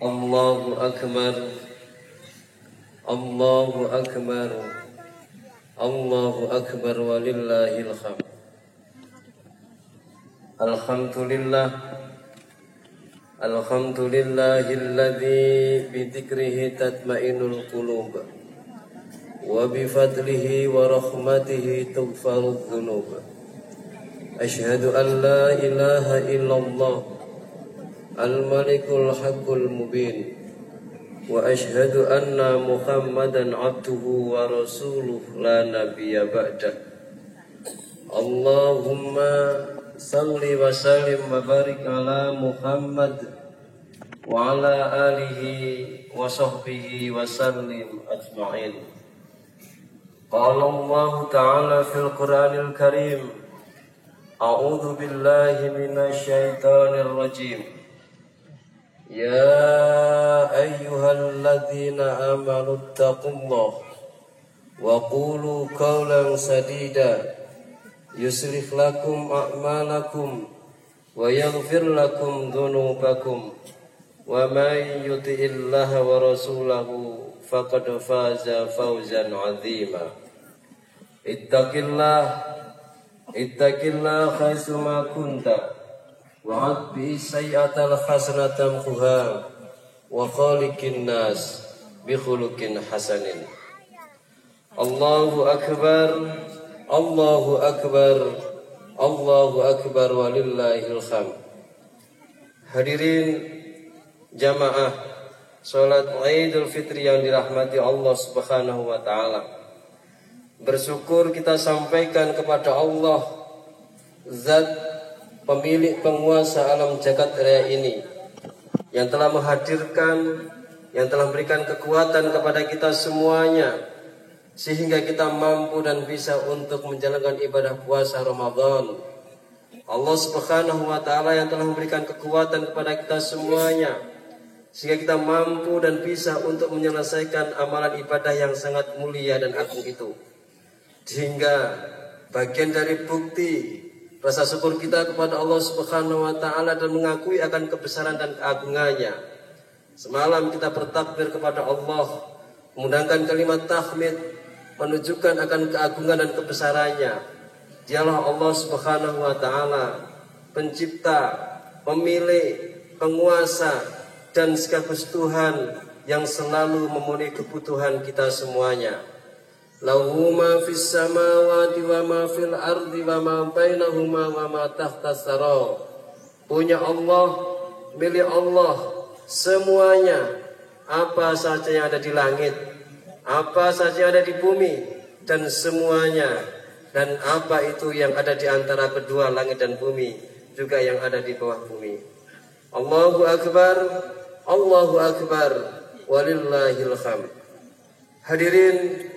Allahu Akbar, Allahu Akbar, Allahu Akbar walillahil hamd. Alhamdulillah, alhamdulillahilladzi bidzikrihi tatma'innul qulub wa bifadlihi wa rahmatihi tughfarudz dzunub. Asyhadu an la ilaha illallah al-malikul haqqul mubin wa asyhadu anna Muhammadan abduhu wa rasuluhu la nabiyya ba'dah. Allahumma salli wa sallim wa barik ala Muhammad wa ala alihi wa sahbihi wa sallim ajma'in. Qala Allah ta'ala fil Qur'anil Karim, a'udzu billahi minasy syaithanir rajim. Ya ayyuhalladzina amanu taqullaha wa qulu qawlan sadida yuslih lakum a'malakum wa yaghfir lakum dhunubakum wa may yuti'illaha wa rasulahu faqad faza fawzan 'azima. Ittaqillah haitsuma kunta wa atbi sayyatal hasanatan tamhuha wa khaliqin nas bi khuluqin hasanin. Allahu akbar, Allahu akbar, Allahu akbar walillahil hamd. Hadirin jamaah salat Idul Fitri yang dirahmati Allah Subhanahu wa taala. Bersyukur kita sampaikan kepada Allah, Zat pemilik penguasa alam jagat raya ini, yang telah menghadirkan, yang telah memberikan kekuatan kepada kita semuanya, sehingga kita mampu dan bisa untuk menjalankan ibadah puasa Ramadan. Allah Subhanahu wa taala yang telah memberikan kekuatan kepada kita semuanya, sehingga kita mampu dan bisa untuk menyelesaikan amalan ibadah yang sangat mulia dan agung itu. Sehingga bagian dari bukti rasa syukur kita kepada Allah Subhanahu wa taala dan mengakui akan kebesaran dan keagungannya. Semalam kita bertakbir kepada Allah, mengundangkan kalimat tahmid, menunjukkan akan keagungan dan kebesarannya. Dialah Allah Subhanahu wa taala, pencipta, pemilik, penguasa, dan sekaligus Tuhan yang selalu memenuhi kebutuhan kita semuanya. Lahu ma fis samawati wa ma fil ardi wa ma bainahuma wa ma tahtas sara. Punya Allah, milik Allah semuanya, apa saja yang ada di langit, apa saja yang ada di bumi, dan semuanya, dan apa itu yang ada di antara kedua langit dan bumi, juga yang ada di bawah bumi. Allahu akbar, Allahu akbar, walillahil hamd. Hadirin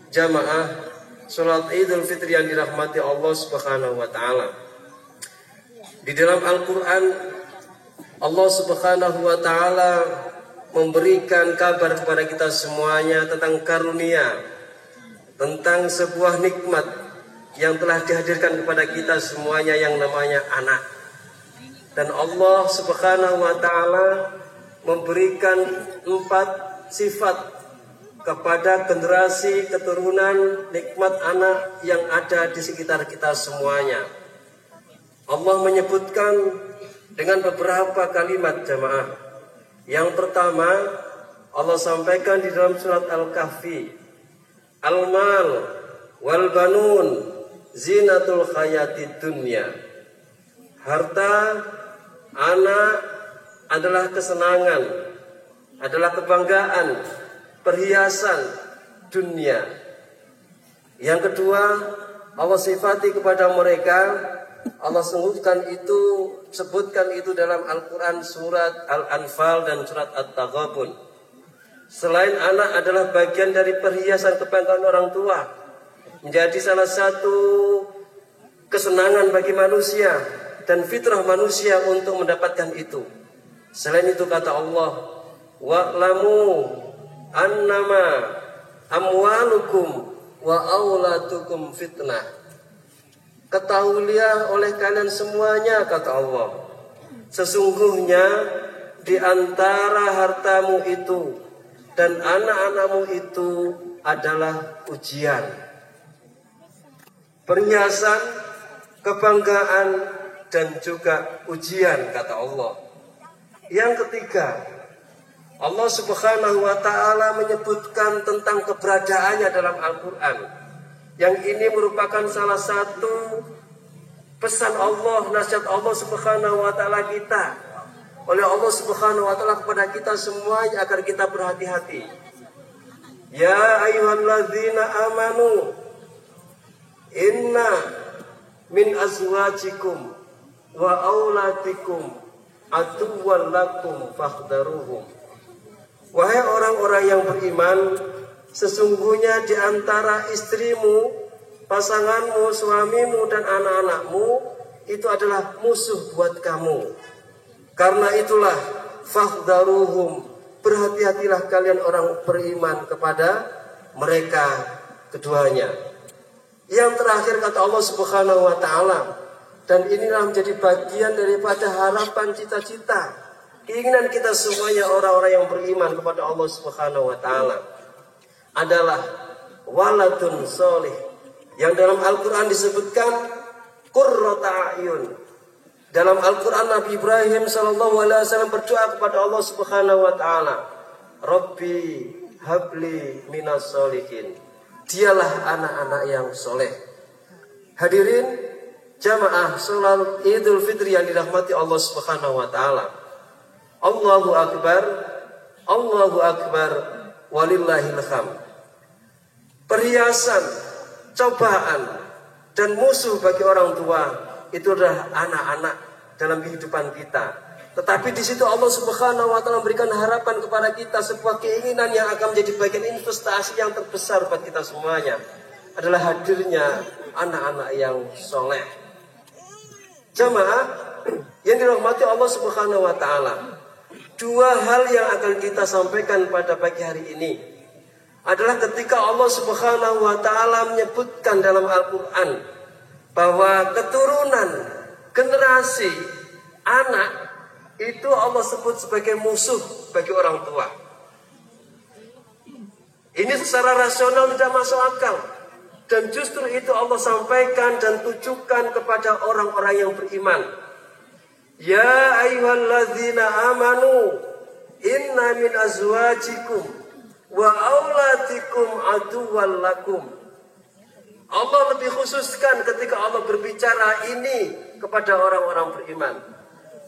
jamaah salat Idul Fitri yang dirahmati Allah Subhanahu wa taala. Di dalam Al-Qur'an Allah Subhanahu wa taala memberikan kabar kepada kita semuanya tentang karunia, tentang sebuah nikmat yang telah dihadirkan kepada kita semuanya yang namanya anak. Dan Allah Subhanahu wa taala memberikan 4 sifat kepada generasi keturunan nikmat anak yang ada di sekitar kita semuanya. Allah menyebutkan dengan beberapa kalimat jamaah. Yang pertama Allah sampaikan di dalam surat Al-Kahfi, Al-mal wal banun zinatul hayatid dunya. Harta, anak adalah kesenangan, adalah kebanggaan, perhiasan dunia. Yang kedua, Allah sifati kepada mereka, Allah sebutkan itu dalam Al-Quran surat Al-Anfal dan surat At-Taghabun. Selain anak adalah bagian dari perhiasan kebanggaan orang tua, menjadi salah satu kesenangan bagi manusia dan fitrah manusia untuk mendapatkan itu. Selain itu kata Allah, wa'lamu annama amwalukum wa auladukum fitnah. Ketahuilah oleh kalian semuanya, kata Allah, sesungguhnya di antara hartamu itu dan anak-anakmu itu adalah ujian, perhiasan, kebanggaan, dan juga ujian, kata Allah. Yang ketiga, Allah Subhanahu wa ta'ala menyebutkan tentang keberadaannya dalam Al-Quran. Yang ini merupakan salah satu pesan Allah, nasihat Allah Subhanahu wa ta'ala kita, oleh Allah Subhanahu wa ta'ala kepada kita semuanya agar kita berhati-hati. Ya ayyuhalladzina amanu inna min azwajikum wa auladikum aduwwan lakum fahdharuhum. Wahai orang-orang yang beriman, sesungguhnya di antara istrimu, pasanganmu, suamimu, dan anak-anakmu itu adalah musuh buat kamu. Karena itulah fahdharuhum, berhati-hatilah kalian orang beriman kepada mereka keduanya. Yang terakhir kata Allah Subhanahu wa ta'ala, dan inilah menjadi bagian daripada harapan cita-cita, keinginan kita semuanya orang-orang yang beriman kepada Allah Subhanahu wa ta'ala, adalah waladun solih, yang dalam Al-Quran disebutkan qurrata a'yun. Dalam Al-Quran Nabi Ibrahim SAW berdoa kepada Allah Subhanahu wa ta'ala, Rabbi habli minas solihin, dialah anak-anak yang soleh. Hadirin jamaah sholat Idul Fitri yang dirahmati Allah Subhanahu wa ta'ala, Allahu Akbar, Allahu Akbar, walillahil hamd. Perhiasan, cobaan, dan musuh bagi orang tua itu adalah anak-anak dalam kehidupan kita. Tetapi di situ Allah Subhanahu wa ta'ala memberikan harapan kepada kita, sebuah keinginan yang akan menjadi bagian investasi yang terbesar buat kita semuanya, adalah hadirnya anak-anak yang soleh. Jamaah yang dirahmati Allah Subhanahu wa ta'ala, dua hal yang akan kita sampaikan pada pagi hari ini adalah ketika Allah Subhanahu wa ta'ala menyebutkan dalam Al-Quran bahwa keturunan, generasi, anak itu Allah sebut sebagai musuh bagi orang tua. Ini secara rasional tidak masuk akal, dan justru itu Allah sampaikan dan tujukan kepada orang-orang yang beriman. Ya ayyuhalladzina amanu inna min azwajikum wa auladikum aduwwan lakum. Allah lebih khususkan ketika Allah berbicara ini kepada orang-orang beriman.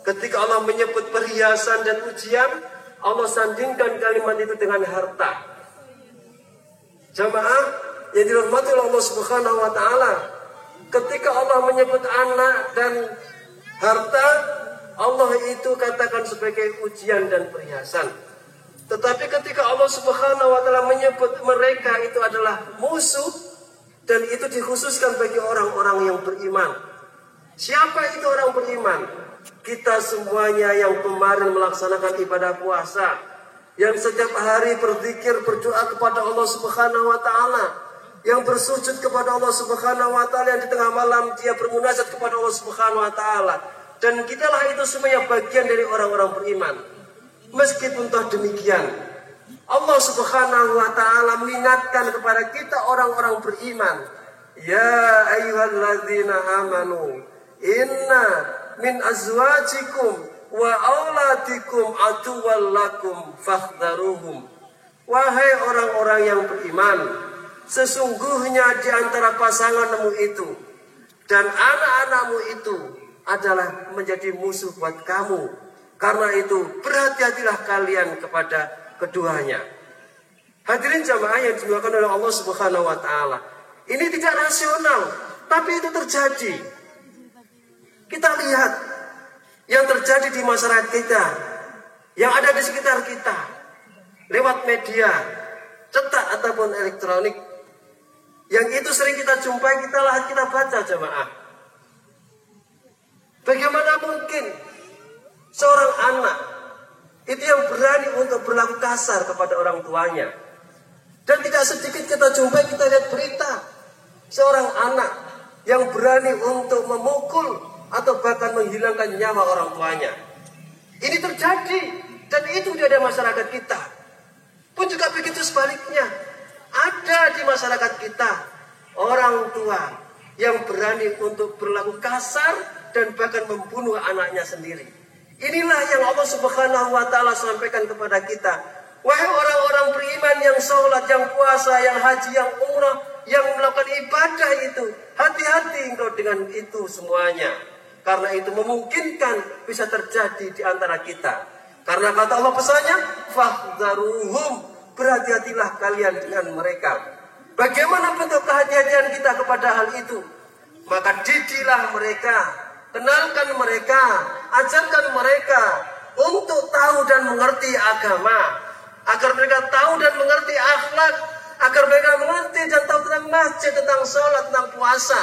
Ketika Allah menyebut perhiasan dan ujian, Allah sandingkan kalimat itu dengan harta. Jamaah yang dirahmati oleh Allah Subhanahu wa ta'ala, ketika Allah menyebut anak dan harta, Allah itu katakan sebagai ujian dan perhiasan. Tetapi ketika Allah Subhanahu wa ta'ala menyebut mereka itu adalah musuh, dan itu dikhususkan bagi orang-orang yang beriman. Siapa itu orang beriman? Kita semuanya yang kemarin melaksanakan ibadah puasa, yang setiap hari berzikir, berdoa kepada Allah Subhanahu wa ta'ala, yang bersujud kepada Allah Subhanahu wa ta'ala, yang di tengah malam dia bermunajat kepada Allah Subhanahu wa ta'ala. Dan kitalah itu semuanya bagian dari orang-orang beriman. Meskipun toh demikian, Allah Subhanahu wa ta'ala mengingatkan kepada kita orang-orang beriman, ya ayyuhalladzina amanu inna min azwajikum wa auladikum aduwwan lakum fahdharuhum. Wahai orang-orang yang beriman, sesungguhnya di antara pasanganmu itu dan anak-anakmu itu adalah menjadi musuh buat kamu. Karena itu berhati-hatilah kalian kepada keduanya. Hadirin jamaah yang dimuliakan oleh Allah Subhanahu wa ta'ala, ini tidak rasional, tapi itu terjadi. Kita lihat yang terjadi di masyarakat kita, yang ada di sekitar kita, lewat media cetak ataupun elektronik, yang itu sering kita jumpai, kita baca jamaah. Bagaimana mungkin seorang anak itu yang berani untuk berlaku kasar kepada orang tuanya? Dan tidak sedikit kita jumpai, kita lihat berita seorang anak yang berani untuk memukul atau bahkan menghilangkan nyawa orang tuanya. Ini terjadi dan itu di ada masyarakat kita. Pun juga begitu sebaliknya. Ada di masyarakat kita orang tua yang berani untuk berlaku kasar dan bahkan membunuh anaknya sendiri. Inilah yang Allah Subhanahu wa taala sampaikan kepada kita. Wahai orang-orang beriman yang sholat, yang puasa, yang haji, yang umrah, yang melakukan ibadah itu, hati-hati engkau dengan itu semuanya. Karena itu memungkinkan bisa terjadi di antara kita. Karena kata Allah pesannya, fahdharuhum, berhati-hatilah kalian dengan mereka. Bagaimana bentuk kehati-hatian kita kepada hal itu? Maka didilah mereka, kenalkan mereka, ajarkan mereka untuk tahu dan mengerti agama. Agar mereka tahu dan mengerti akhlak, agar mereka mengerti dan tahu tentang masjid, tentang sholat, tentang puasa.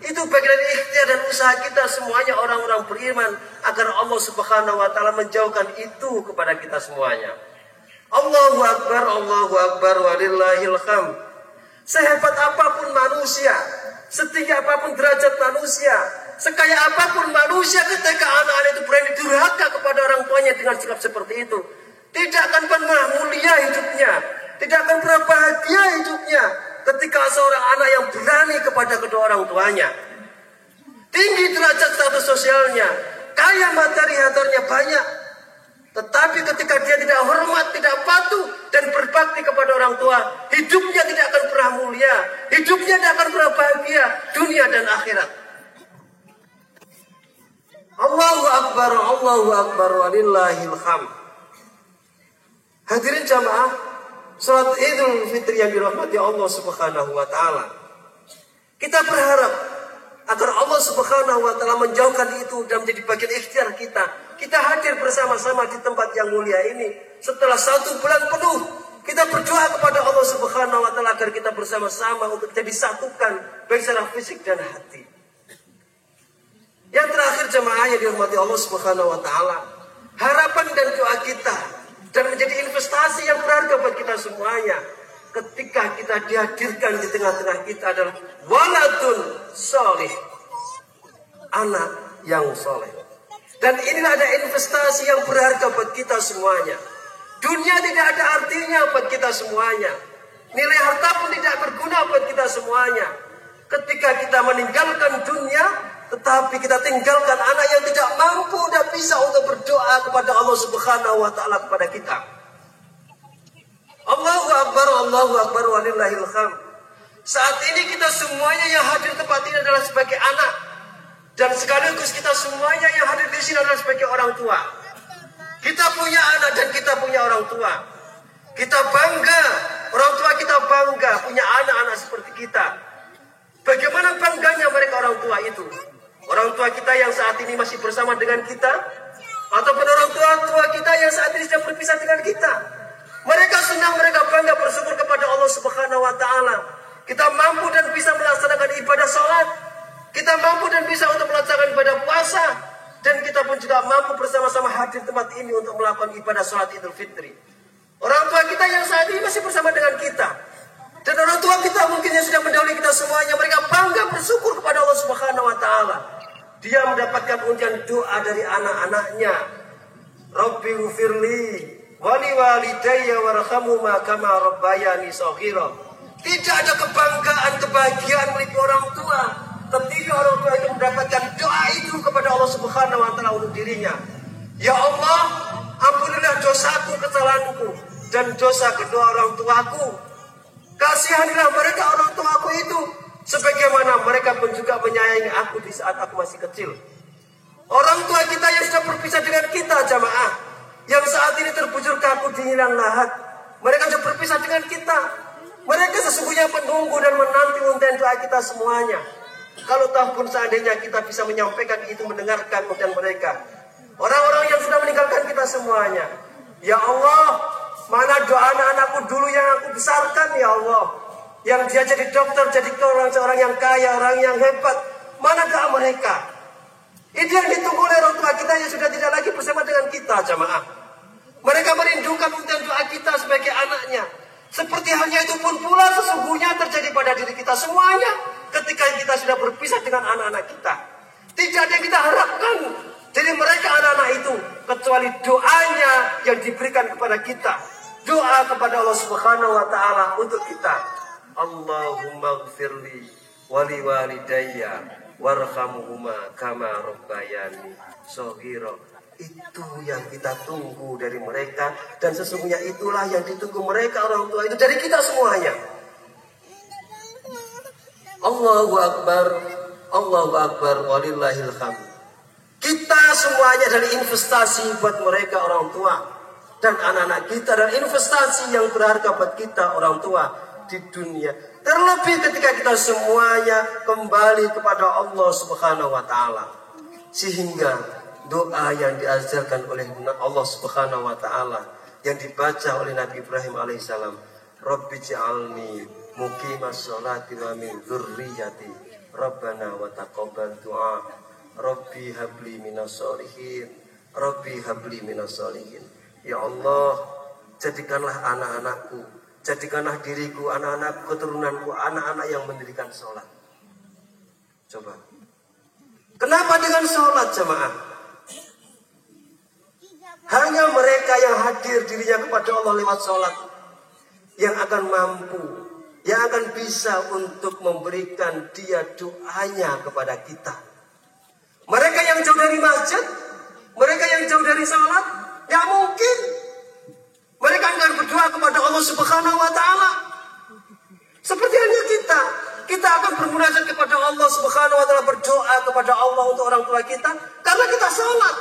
Itu bagian dari ikhtiar dan usaha kita semuanya orang-orang beriman, agar Allah Subhanahu wa taala menjauhkan itu kepada kita semuanya. Allahu Akbar walillahil hamd. Sehebat apapun manusia, setinggi apapun derajat manusia, sekaya apapun manusia, ketika anak-anak itu berani durhaka kepada orang tuanya dengan sikap seperti itu, tidak akan pernah mulia hidupnya, tidak akan pernah bahagia hidupnya ketika seorang anak yang berani kepada kedua orang tuanya. Tinggi derajat status sosialnya, kaya materi hartanya banyak, tetapi ketika dia tidak hormat, tidak patuh dan berbakti kepada orang tua, hidupnya tidak akan pernah mulia, hidupnya tidak akan pernah bahagia dunia dan akhirat. Allahu Akbar walillahil hamd. Hadirin jamaah, salat Idul Fitri yang dirahmati Allah Subhanahu wa taala. Kita berharap agar Allah Subhanahu wa taala menjauhkan itu dan menjadi bagian ikhtiar kita. Kita hadir bersama-sama di tempat yang mulia ini setelah 1 bulan penuh. Kita berdoa kepada Allah Subhanahu wa taala agar kita bersama-sama untuk kita disatukan baik secara fisik dan hati. Yang terakhir jemaah yang dirahmati Allah Subhanahu wa taala, harapan dan doa kita dan menjadi investasi yang berharga buat kita semuanya ketika kita dihadirkan di tengah-tengah kita adalah waladun soleh, anak yang soleh. Dan inilah ada investasi yang berharga buat kita semuanya. Dunia tidak ada artinya buat kita semuanya. Nilai harta pun tidak berguna buat kita semuanya. Ketika kita meninggalkan dunia, tetapi kita tinggalkan anak yang tidak mampu dan bisa untuk berdoa kepada Allah Subhanahu wa taala kepada kita. Allahu Akbar walillahil hamd. Saat ini kita semuanya yang hadir tempat ini adalah sebagai anak, dan sekaligus kita semuanya yang hadir di sini adalah sebagai orang tua. Kita punya anak dan kita punya orang tua. Kita bangga, orang tua kita bangga punya anak-anak seperti kita. Bagaimana bangganya mereka orang tua itu? Orang tua kita yang saat ini masih bersama dengan kita, ataupun orang tua kita yang saat ini sedang berpisah dengan kita. Mereka senang, mereka bangga, bersyukur kepada Allah Subhanahu wa taala. Kita mampu dan bisa melaksanakan ibadah salat. Kita mampu dan bisa untuk melaksanakan ibadah puasa. Dan kita pun juga mampu bersama-sama hadir tempat ini untuk melakukan ibadah salat Idul Fitri. Orang tua kita yang saat ini masih bersama dengan kita. Dan orang tua kita mungkin yang sudah mendahului kita semuanya, mereka bangga bersyukur kepada Allah Subhanahu wa taala. Dia mendapatkan undian doa dari anak-anaknya. Rabbi ghfirli wali walidayya warhamhuma kama rabbayani shaghira. Tidak ada kebanggaan, kebahagiaan milik orang tua, ketika orang tua itu mendapatkan doa itu kepada Allah Subhanahu wa taala untuk dirinya. Ya Allah, ampunilah dosaku, kesalahanku dan dosa kedua orang tuaku. Kasihanilah mereka orang tuaku itu sebagaimana mereka pun juga menyayangi aku di saat aku masih kecil. Orang tua kita yang sudah berpisah dengan kita jamaah, yang saat ini terbujur kaku di hilang lahat, mereka sudah berpisah dengan kita. Mereka sesungguhnya menunggu dan menanti undian doa kita semuanya. Kalau tahu pun seandainya kita bisa menyampaikan itu, mendengarkan undian mereka, orang-orang yang sudah meninggalkan kita semuanya. Ya Allah, mana doa anak-anakku dulu yang aku besarkan ya Allah, yang dia jadi dokter, jadi seorang yang kaya, orang yang hebat. Mana doa mereka? Itu yang ditunggu oleh orang tua kita yang sudah tidak lagi bersama dengan kita jamaah. Mereka merindukan undian doa kita sebagai anaknya. Seperti halnya itu pun pula sesungguhnya terjadi pada diri kita semuanya ketika kita sudah berpisah dengan anak-anak kita. Tidak ada yang kita harapkan dari diri mereka anak-anak itu, kecuali doanya yang diberikan kepada kita. Doa kepada Allah Subhanahu wa taala untuk kita. Allahumma gfirli wali walidayya warhamhuma kama rabbayani shaghira. Itu yang kita tunggu dari mereka, dan sesungguhnya itulah yang ditunggu mereka orang tua itu dari kita semuanya. Allahu akbar, Allahu akbar, walillahil hamd. Kita semuanya dari investasi buat mereka orang tua dan anak-anak kita, dan investasi yang berharga buat kita orang tua di dunia. Terlebih ketika kita semuanya kembali kepada Allah Subhanahu wa taala. Sehingga doa yang diajarkan oleh Allah Subhanahu wa taala yang dibaca oleh Nabi Ibrahim alaihissalam, Rabbi ja'alni muqimas sholati wa min dzurriyyati Rabbana wa taqabbal du'a Rabbi habli minas sholihin Rabbi habli minas sholihin. Ya Allah, jadikanlah anak-anakku, jadikanlah diriku, anak-anak keturunanku, anak-anak yang mendirikan sholat. Coba, kenapa dengan sholat jemaah? Hanya mereka yang hadir dirinya kepada Allah lewat sholat yang akan mampu, yang akan bisa untuk memberikan dia doanya kepada kita. Mereka yang jauh dari masjid, mereka yang jauh dari sholat, gak mungkin. Mereka akan berdoa kepada Allah Subhanahu wa taala. Seperti halnya kita akan bermunajat kepada Allah Subhanahu wa taala, berdoa kepada Allah untuk orang tua kita karena kita sholat.